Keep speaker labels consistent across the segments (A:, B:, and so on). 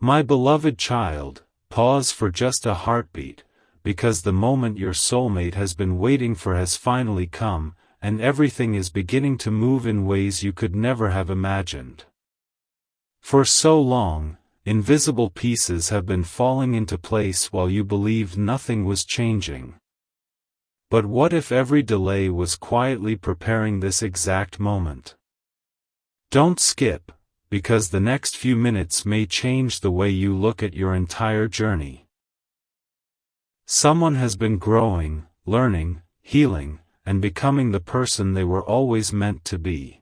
A: My beloved child, pause for just a heartbeat, because the moment your soulmate has been waiting for has finally come, and everything is beginning to move in ways you could never have imagined. For so long, invisible pieces have been falling into place while you believed nothing was changing. But what if every delay was quietly preparing this exact moment? Don't skip, because the next few minutes may change the way you look at your entire journey. Someone has been growing, learning, healing, and becoming the person they were always meant to be.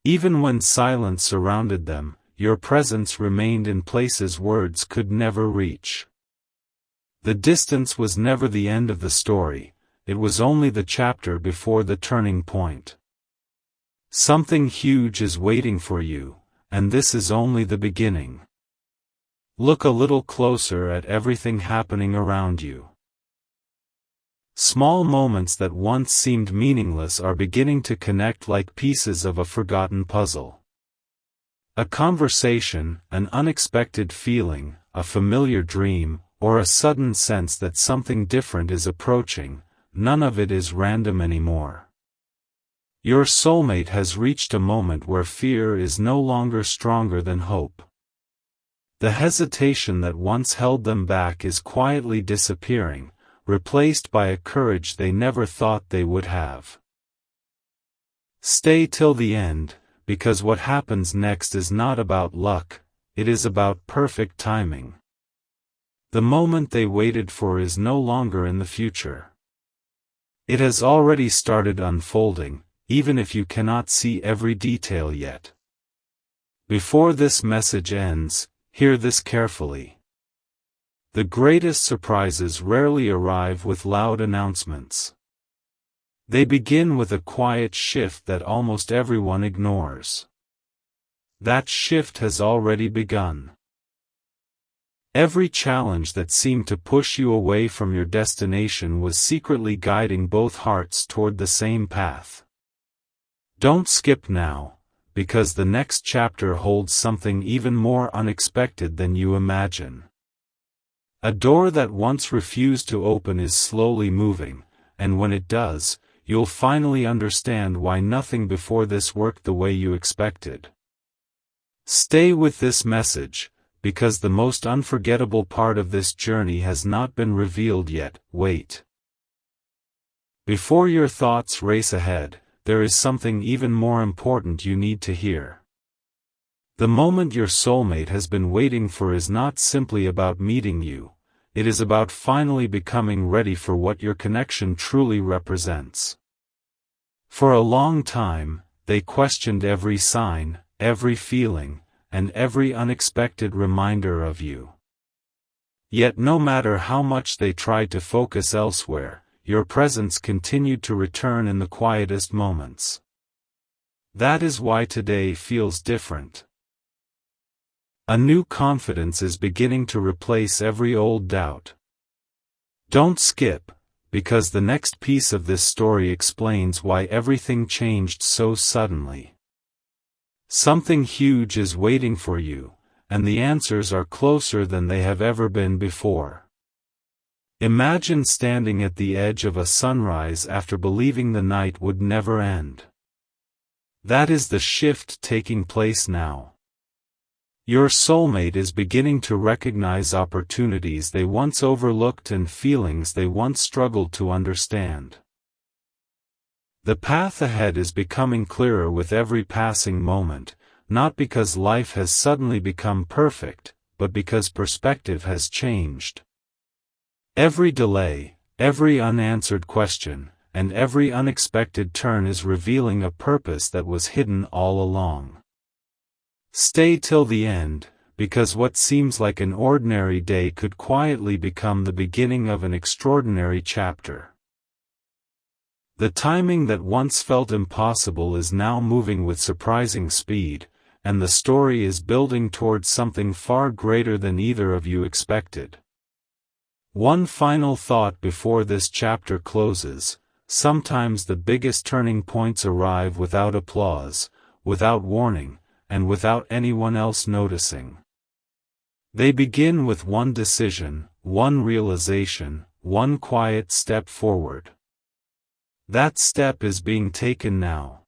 A: Even when silence surrounded them, your presence remained in places words could never reach. The distance was never the end of the story, it was only the chapter before the turning point. Something huge is waiting for you, and this is only the beginning. Look a little closer at everything happening around you. Small moments that once seemed meaningless are beginning to connect like pieces of a forgotten puzzle. A conversation, an unexpected feeling, a familiar dream, or a sudden sense that something different is approaching, none of it is random anymore. Your soulmate has reached a moment where fear is no longer stronger than hope. The hesitation that once held them back is quietly disappearing, replaced by a courage they never thought they would have. Stay till the end, because what happens next is not about luck, it is about perfect timing. The moment they waited for is no longer in the future. It has already started unfolding, even if you cannot see every detail yet. Before this message ends, hear this carefully. The greatest surprises rarely arrive with loud announcements. They begin with a quiet shift that almost everyone ignores. That shift has already begun. Every challenge that seemed to push you away from your destination was secretly guiding both hearts toward the same path. Don't skip now, because the next chapter holds something even more unexpected than you imagine. A door that once refused to open is slowly moving, and when it does, you'll finally understand why nothing before this worked the way you expected. Stay with this message, because the most unforgettable part of this journey has not been revealed yet. Wait. Before your thoughts race ahead, there is something even more important you need to hear. The moment your soulmate has been waiting for is not simply about meeting you, it is about finally becoming ready for what your connection truly represents. For a long time, they questioned every sign, every feeling, and every unexpected reminder of you. Yet no matter how much they tried to focus elsewhere, your presence continued to return in the quietest moments. That is why today feels different. A new confidence is beginning to replace every old doubt. Don't skip, because the next piece of this story explains why everything changed so suddenly. Something huge is waiting for you, and the answers are closer than they have ever been before. Imagine standing at the edge of a sunrise after believing the night would never end. That is the shift taking place now. Your soulmate is beginning to recognize opportunities they once overlooked and feelings they once struggled to understand. The path ahead is becoming clearer with every passing moment, not because life has suddenly become perfect, but because perspective has changed. Every delay, every unanswered question, and every unexpected turn is revealing a purpose that was hidden all along. Stay till the end, because what seems like an ordinary day could quietly become the beginning of an extraordinary chapter. The timing that once felt impossible is now moving with surprising speed, and the story is building towards something far greater than either of you expected. One final thought before this chapter closes: sometimes the biggest turning points arrive without applause, without warning, and without anyone else noticing. They begin with one decision, one realization, one quiet step forward. That step is being taken now.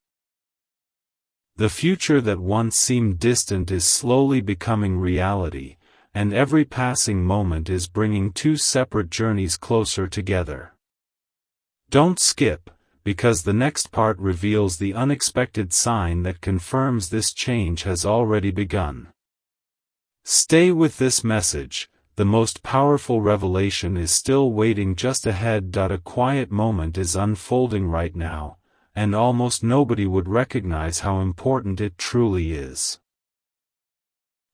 A: The future that once seemed distant is slowly becoming reality, and every passing moment is bringing two separate journeys closer together. Don't skip, because the next part reveals the unexpected sign that confirms this change has already begun. Stay with this message, the most powerful revelation is still waiting just ahead. A quiet moment is unfolding right now, and almost nobody would recognize how important it truly is.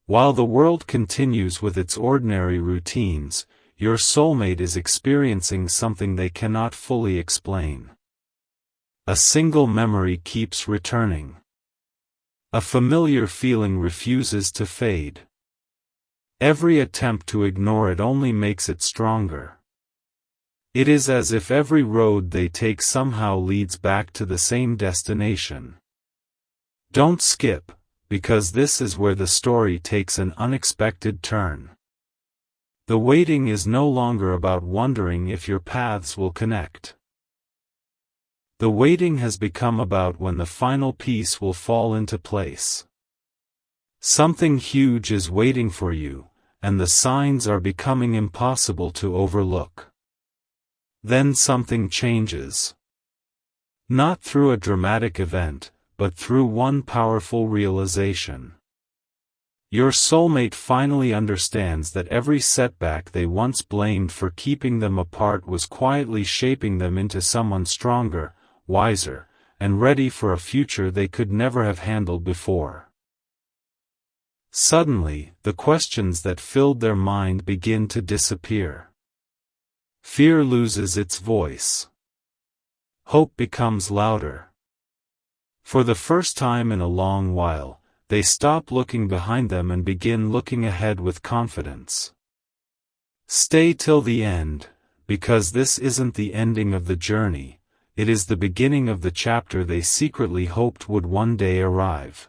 A: While the world continues with its ordinary routines, your soulmate is experiencing something they cannot fully explain. A single memory keeps returning. A familiar feeling refuses to fade. Every attempt to ignore it only makes it stronger. It is as if every road they take somehow leads back to the same destination. Don't skip, because this is where the story takes an unexpected turn. The waiting is no longer about wondering if your paths will connect. The waiting has become about when the final piece will fall into place. Something huge is waiting for you, and the signs are becoming impossible to overlook. Then something changes. Not through a dramatic event, but through one powerful realization. Your soulmate finally understands that every setback they once blamed for keeping them apart was quietly shaping them into someone stronger, wiser, and ready for a future they could never have handled before. Suddenly, the questions that filled their mind begin to disappear. Fear loses its voice. Hope becomes louder. For the first time in a long while, they stop looking behind them and begin looking ahead with confidence. Stay till the end, because this isn't the ending of the journey, it is the beginning of the chapter they secretly hoped would one day arrive.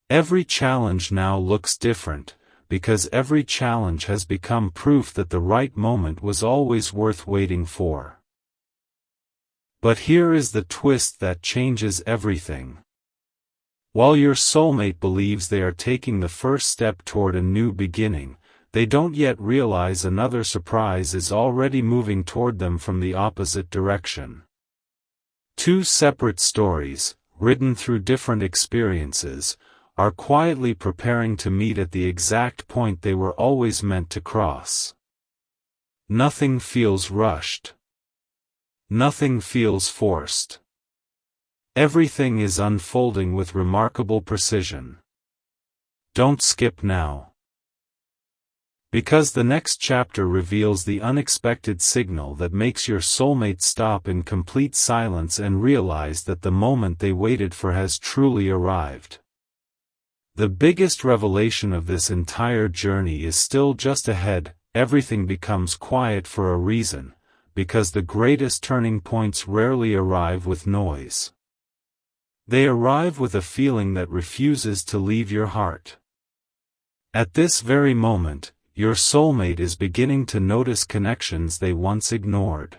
A: Every challenge now looks different, because every challenge has become proof that the right moment was always worth waiting for. But here is the twist that changes everything. While your soulmate believes they are taking the first step toward a new beginning, they don't yet realize another surprise is already moving toward them from the opposite direction. Two separate stories, written through different experiences, are quietly preparing to meet at the exact point they were always meant to cross. Nothing feels rushed. Nothing feels forced. Everything is unfolding with remarkable precision. Don't skip now. Because the next chapter reveals the unexpected signal that makes your soulmate stop in complete silence and realize that the moment they waited for has truly arrived. The biggest revelation of this entire journey is still just ahead. Everything becomes quiet for a reason, because the greatest turning points rarely arrive with noise. They arrive with a feeling that refuses to leave your heart. At this very moment, your soulmate is beginning to notice connections they once ignored.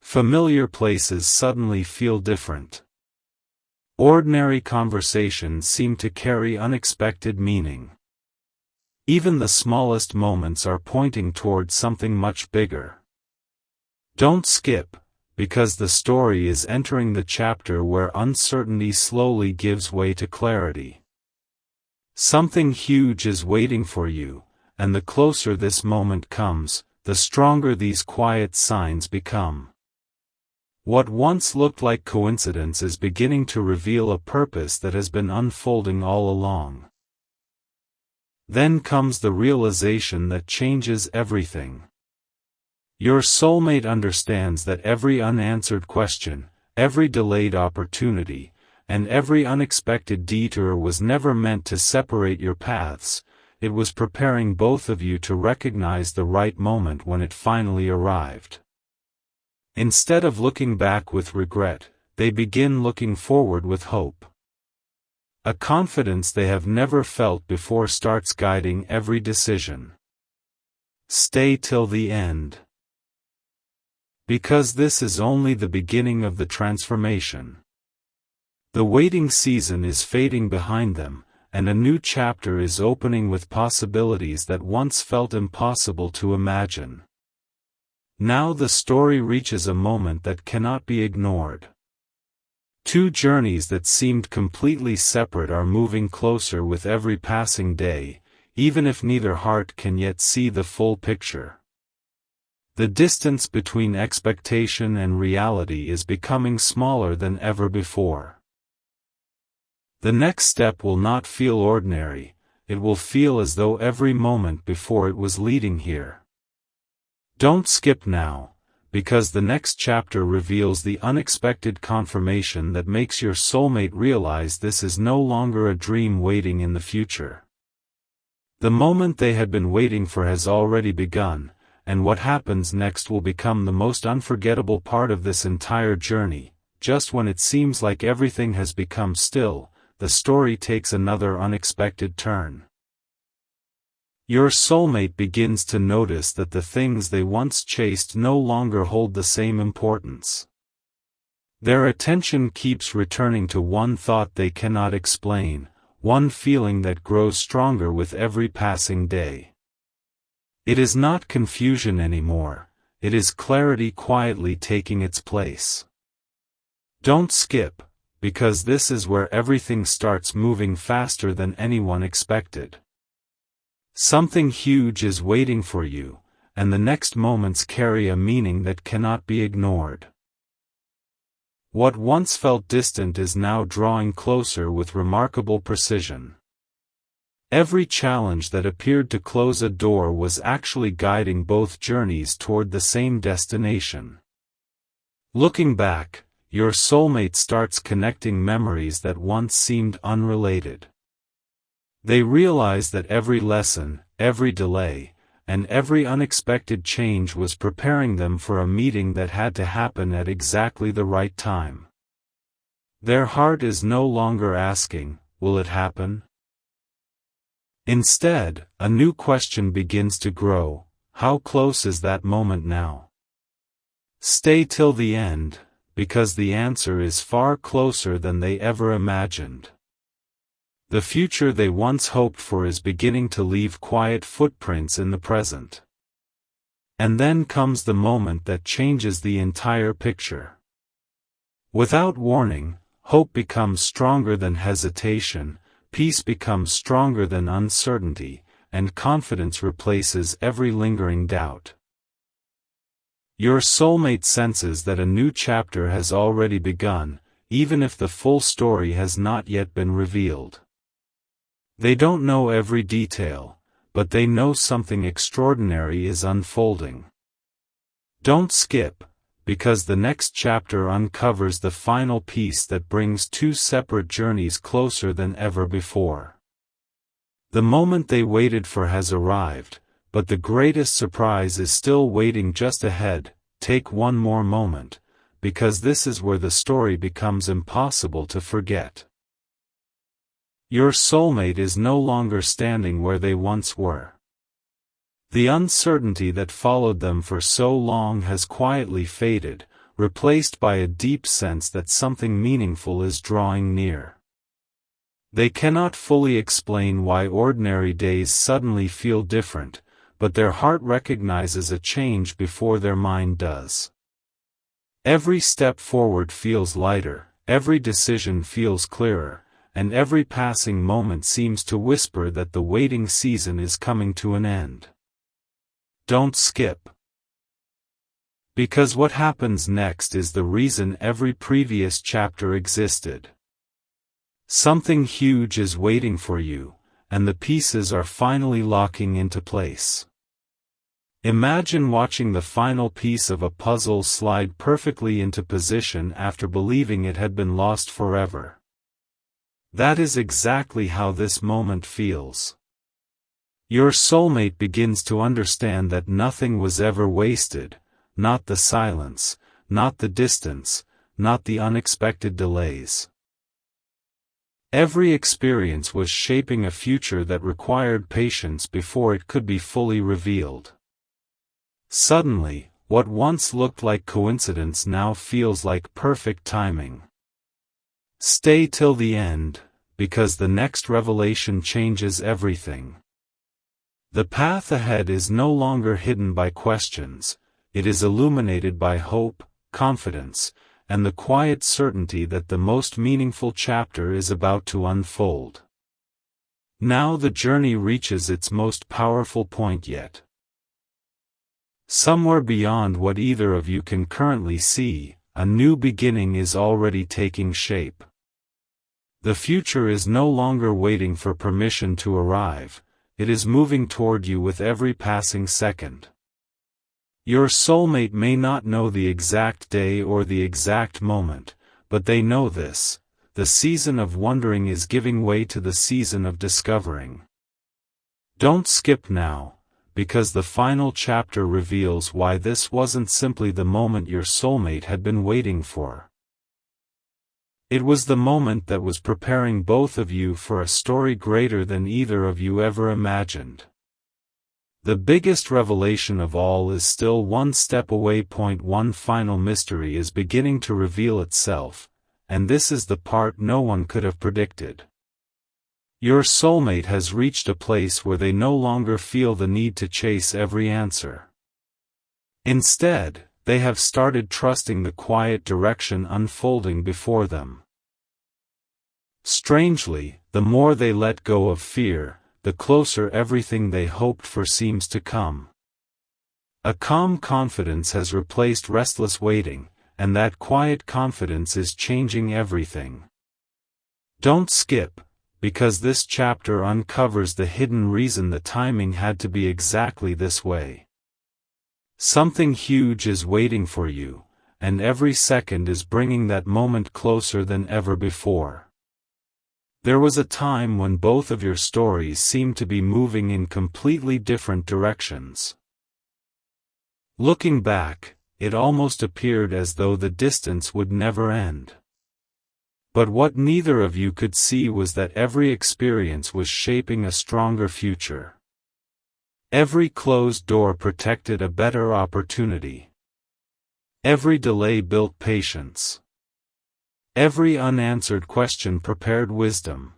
A: Familiar places suddenly feel different. Ordinary conversations seem to carry unexpected meaning. Even the smallest moments are pointing toward something much bigger. Don't skip, because the story is entering the chapter where uncertainty slowly gives way to clarity. Something huge is waiting for you, and the closer this moment comes, the stronger these quiet signs become. What once looked like coincidence is beginning to reveal a purpose that has been unfolding all along. Then comes the realization that changes everything. Your soulmate understands that every unanswered question, every delayed opportunity, and every unexpected detour was never meant to separate your paths, it was preparing both of you to recognize the right moment when it finally arrived. Instead of looking back with regret, they begin looking forward with hope. A confidence they have never felt before starts guiding every decision. Stay till the end. Because this is only the beginning of the transformation. The waiting season is fading behind them, and a new chapter is opening with possibilities that once felt impossible to imagine. Now the story reaches a moment that cannot be ignored. Two journeys that seemed completely separate are moving closer with every passing day, even if neither heart can yet see the full picture. The distance between expectation and reality is becoming smaller than ever before. The next step will not feel ordinary, it will feel as though every moment before it was leading here. Don't skip now, because the next chapter reveals the unexpected confirmation that makes your soulmate realize this is no longer a dream waiting in the future. The moment they had been waiting for has already begun, and what happens next will become the most unforgettable part of this entire journey. Just when it seems like everything has become still, the story takes another unexpected turn. Your soulmate begins to notice that the things they once chased no longer hold the same importance. Their attention keeps returning to one thought they cannot explain, one feeling that grows stronger with every passing day. It is not confusion anymore, it is clarity quietly taking its place. Don't skip, because this is where everything starts moving faster than anyone expected. Something huge is waiting for you, and the next moments carry a meaning that cannot be ignored. What once felt distant is now drawing closer with remarkable precision. Every challenge that appeared to close a door was actually guiding both journeys toward the same destination. Looking back, your soulmate starts connecting memories that once seemed unrelated. They realize that every lesson, every delay, and every unexpected change was preparing them for a meeting that had to happen at exactly the right time. Their heart is no longer asking, "Will it happen?" Instead, a new question begins to grow: how close is that moment now? Stay till the end, because the answer is far closer than they ever imagined. The future they once hoped for is beginning to leave quiet footprints in the present. And then comes the moment that changes the entire picture. Without warning, hope becomes stronger than hesitation, peace becomes stronger than uncertainty, and confidence replaces every lingering doubt. Your soulmate senses that a new chapter has already begun, even if the full story has not yet been revealed. They don't know every detail, but they know something extraordinary is unfolding. Don't skip, because the next chapter uncovers the final piece that brings two separate journeys closer than ever before. The moment they waited for has arrived, but the greatest surprise is still waiting just ahead. Take one more moment, because this is where the story becomes impossible to forget. Your soulmate is no longer standing where they once were. The uncertainty that followed them for so long has quietly faded, replaced by a deep sense that something meaningful is drawing near. They cannot fully explain why ordinary days suddenly feel different, but their heart recognizes a change before their mind does. Every step forward feels lighter, every decision feels clearer, and every passing moment seems to whisper that the waiting season is coming to an end. Don't skip. Because what happens next is the reason every previous chapter existed. Something huge is waiting for you, and the pieces are finally locking into place. Imagine watching the final piece of a puzzle slide perfectly into position after believing it had been lost forever. That is exactly how this moment feels. Your soulmate begins to understand that nothing was ever wasted, not the silence, not the distance, not the unexpected delays. Every experience was shaping a future that required patience before it could be fully revealed. Suddenly, what once looked like coincidence now feels like perfect timing. Stay till the end, because the next revelation changes everything. The path ahead is no longer hidden by questions, it is illuminated by hope, confidence, and the quiet certainty that the most meaningful chapter is about to unfold. Now the journey reaches its most powerful point yet. Somewhere beyond what either of you can currently see, a new beginning is already taking shape. The future is no longer waiting for permission to arrive, it is moving toward you with every passing second. Your soulmate may not know the exact day or the exact moment, but they know this: the season of wondering is giving way to the season of discovering. Don't skip now, because the final chapter reveals why this wasn't simply the moment your soulmate had been waiting for. It was the moment that was preparing both of you for a story greater than either of you ever imagined. The biggest revelation of all is still one step away. One final mystery is beginning to reveal itself, and this is the part no one could have predicted. Your soulmate has reached a place where they no longer feel the need to chase every answer. Instead, they have started trusting the quiet direction unfolding before them. Strangely, the more they let go of fear, the closer everything they hoped for seems to come. A calm confidence has replaced restless waiting, and that quiet confidence is changing everything. Don't skip, because this chapter uncovers the hidden reason the timing had to be exactly this way. Something huge is waiting for you, and every second is bringing that moment closer than ever before. There was a time when both of your stories seemed to be moving in completely different directions. Looking back, it almost appeared as though the distance would never end. But what neither of you could see was that every experience was shaping a stronger future. Every closed door protected a better opportunity. Every delay built patience. Every unanswered question prepared wisdom.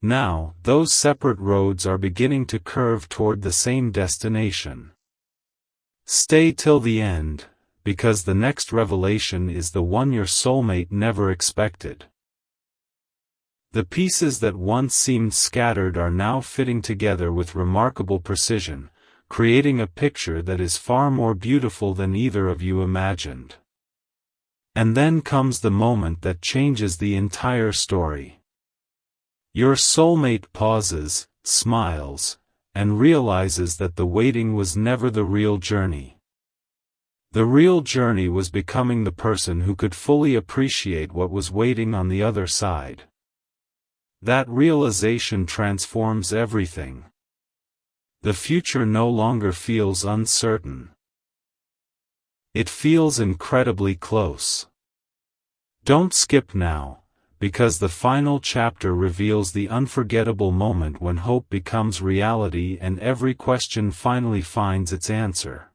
A: Now, those separate roads are beginning to curve toward the same destination. Stay till the end, because the next revelation is the one your soulmate never expected. The pieces that once seemed scattered are now fitting together with remarkable precision, creating a picture that is far more beautiful than either of you imagined. And then comes the moment that changes the entire story. Your soulmate pauses, smiles, and realizes that the waiting was never the real journey. The real journey was becoming the person who could fully appreciate what was waiting on the other side. That realization transforms everything. The future no longer feels uncertain. It feels incredibly close. Don't skip now, because the final chapter reveals the unforgettable moment when hope becomes reality and every question finally finds its answer.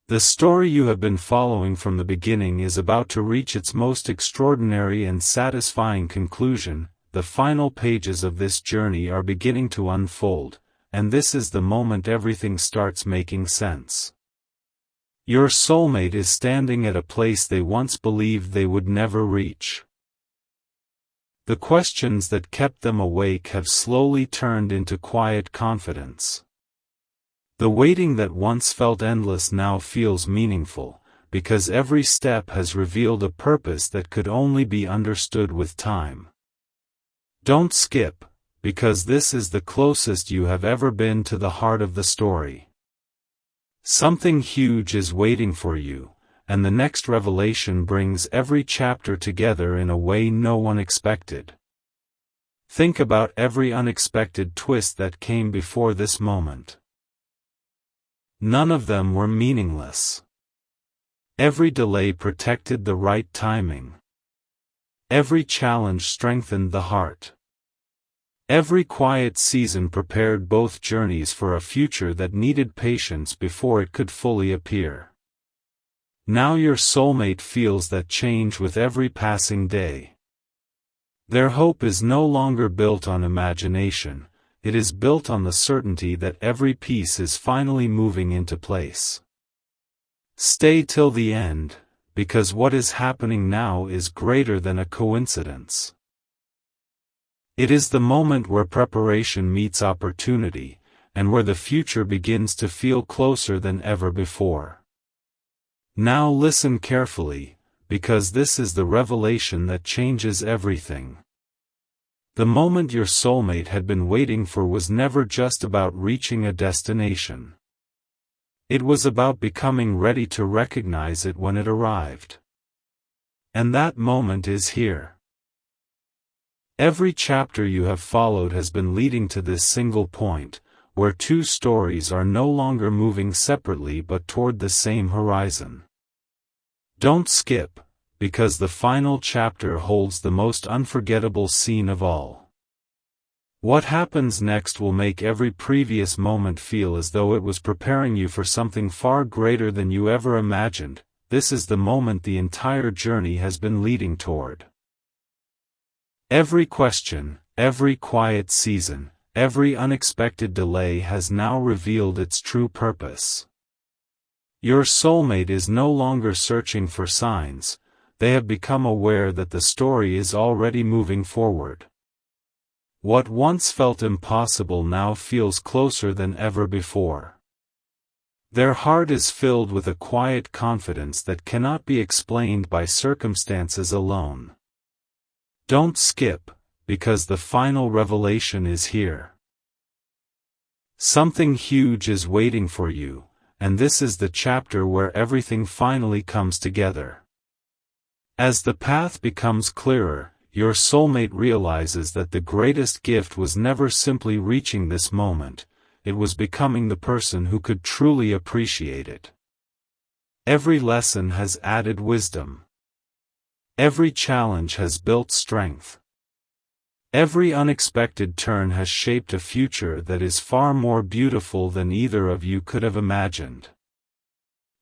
A: The story you have been following from the beginning is about to reach its most extraordinary and satisfying conclusion. The final pages of this journey are beginning to unfold, and this is the moment everything starts making sense. Your soulmate is standing at a place they once believed they would never reach. The questions that kept them awake have slowly turned into quiet confidence. The waiting that once felt endless now feels meaningful, because every step has revealed a purpose that could only be understood with time. Don't skip, because this is the closest you have ever been to the heart of the story. Something huge is waiting for you, and the next revelation brings every chapter together in a way no one expected. Think about every unexpected twist that came before this moment. None of them were meaningless. Every delay protected the right timing. Every challenge strengthened the heart. Every quiet season prepared both journeys for a future that needed patience before it could fully appear. Now your soulmate feels that change with every passing day. Their hope is no longer built on imagination, it is built on the certainty that every piece is finally moving into place. Stay till the end, because what is happening now is greater than a coincidence. It is the moment where preparation meets opportunity, and where the future begins to feel closer than ever before. Now listen carefully, because this is the revelation that changes everything. The moment your soulmate had been waiting for was never just about reaching a destination. It was about becoming ready to recognize it when it arrived. And that moment is here. Every chapter you have followed has been leading to this single point, where two stories are no longer moving separately but toward the same horizon. Don't skip, because the final chapter holds the most unforgettable scene of all. What happens next will make every previous moment feel as though it was preparing you for something far greater than you ever imagined. This is the moment the entire journey has been leading toward. Every question, every quiet season, every unexpected delay has now revealed its true purpose. Your soulmate is no longer searching for signs, they have become aware that the story is already moving forward. What once felt impossible now feels closer than ever before. Their heart is filled with a quiet confidence that cannot be explained by circumstances alone. Don't skip, because the final revelation is here. Something huge is waiting for you, and this is the chapter where everything finally comes together. As the path becomes clearer, your soulmate realizes that the greatest gift was never simply reaching this moment, it was becoming the person who could truly appreciate it. Every lesson has added wisdom. Every challenge has built strength. Every unexpected turn has shaped a future that is far more beautiful than either of you could have imagined.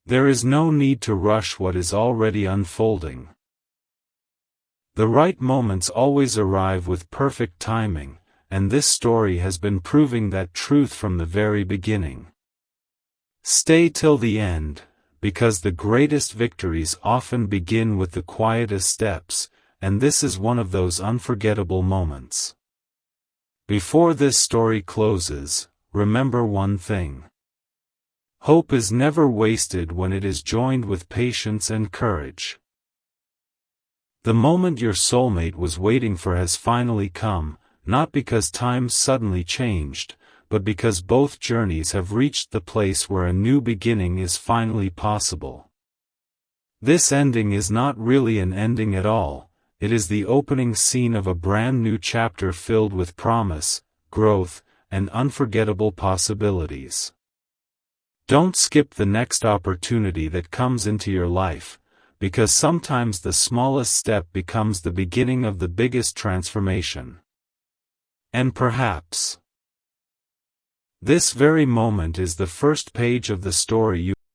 A: There is no need to rush what is already unfolding. The right moments always arrive with perfect timing, and this story has been proving that truth from the very beginning. Stay till the end, because the greatest victories often begin with the quietest steps, and this is one of those unforgettable moments. Before this story closes, remember one thing. Hope is never wasted when it is joined with patience and courage. The moment your soulmate was waiting for has finally come, not because time suddenly changed, but because both journeys have reached the place where a new beginning is finally possible. This ending is not really an ending at all, it is the opening scene of a brand new chapter filled with promise, growth, and unforgettable possibilities. Don't skip the next opportunity that comes into your life, because sometimes the smallest step becomes the beginning of the biggest transformation. And perhaps this very moment is the first page of the story you